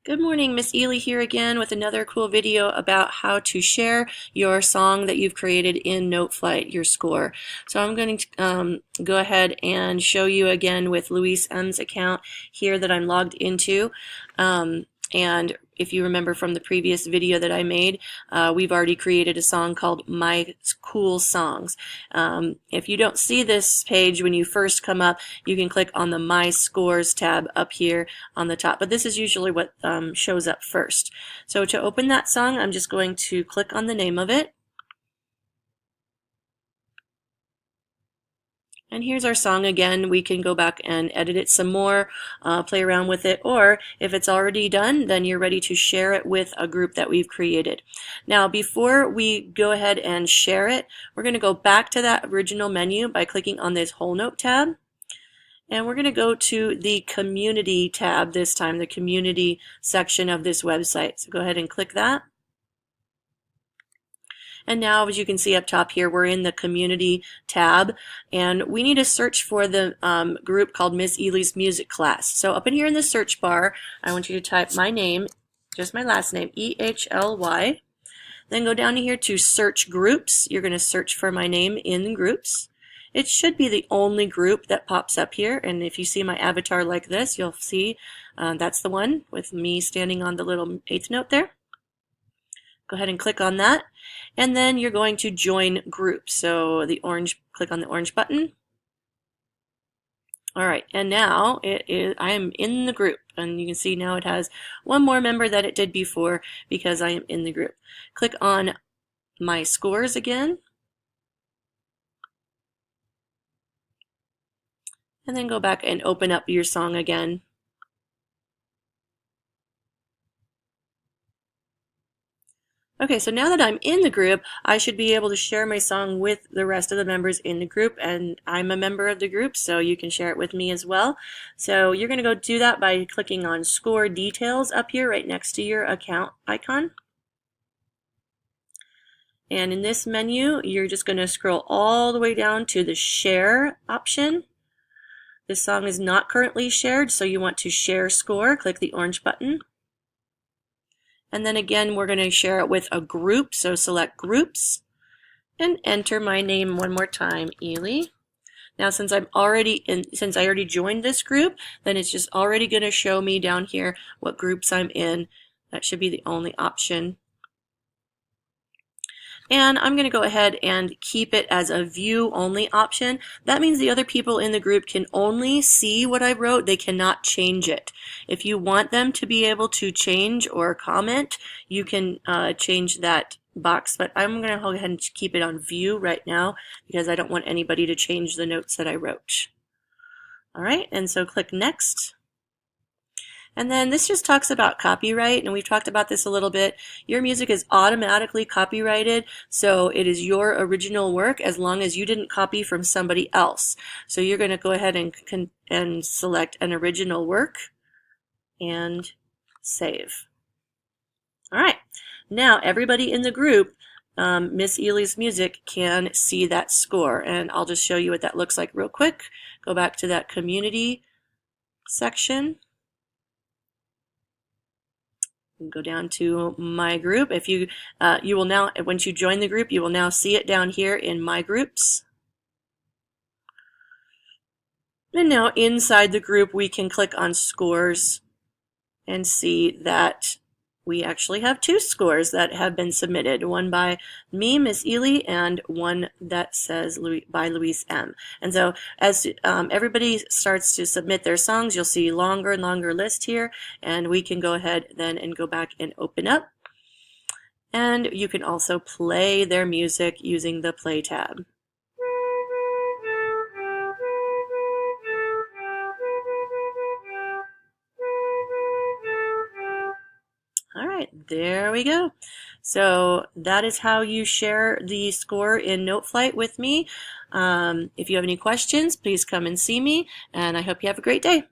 Good morning, Miss Ely here again with another cool video about how to share your song that you've created in Noteflight, your score. So I'm going to go ahead and show you again with Louise M's account here that I'm logged into. And if you remember from the previous video that I made, we've already created a song called My Cool Songs. If you don't see this page when you first come up, you can click on the My Scores tab up here on the top, but this is usually what shows up first. So to open that song, I'm just going to click on the name of it. And here's our song again. We can go back and edit it some more, play around with it, or if it's already done, then you're ready to share it with a group that we've created. Now, before we go ahead and share it, we're going to go back to that original menu by clicking on this Whole Note tab. And we're going to go to the Community tab this time, the Community section of this website. So go ahead and click that. And now, as you can see up top here, we're in the Community tab, and we need to search for the group called Miss Ely's Music Class. So up in here in the search bar, I want you to type my name, just my last name, E-H-L-Y. Then go down here to Search Groups. You're going to search for my name in Groups. It should be the only group that pops up here, and if you see my avatar like this, you'll see that's the one with me standing on the little eighth note there. Go ahead and click on that, and then you're going to join group. So the orange, click on the orange button. All right, and now I am in the group, and you can see now it has one more member than it did before because I am in the group. Click on My Scores again, and then go back and open up your song again. Okay, so now that I'm in the group, I should be able to share my song with the rest of the members in the group, and I'm a member of the group, so you can share it with me as well. So you're going to go do that by clicking on Score Details up here right next to your account icon. And in this menu, you're just going to scroll all the way down to the Share option. This song is not currently shared, so you want to share score. Click the orange button. And then again, we're going to share it with a group, so select Groups and enter my name one more time, Ely. Now, since I already joined this group, then it's just already going to show me down here what groups I'm in. That should be the only option. And I'm going to go ahead and keep it as a view only option. That means the other people in the group can only see what I wrote. They cannot change it. If you want them to be able to change or comment, you can change that box, but I'm going to go ahead and keep it on view right now because I don't want anybody to change the notes that I wrote. All right, and so click Next. And then this just talks about copyright, and we've talked about this a little bit. Your music is automatically copyrighted, so it is your original work as long as you didn't copy from somebody else. So you're going to go ahead and select an original work and save. All right, now everybody in the group, Miss Ely's Music, can see that score, and I'll just show you what that looks like real quick. Go back to that Community section. Go down to My Group. If you will now, once you join the group, you will now see it down here in My Groups. And now inside the group, we can click on Scores and see that we actually have two scores that have been submitted, one by me, Miss Ely, and one that says by Louise M. And so as everybody starts to submit their songs, you'll see longer and longer list here, and we can go ahead then and go back and open up. And you can also play their music using the Play tab. All right, there we go. So that is how you share the score in Noteflight with me. If you have any questions, please come and see me, and I hope you have a great day.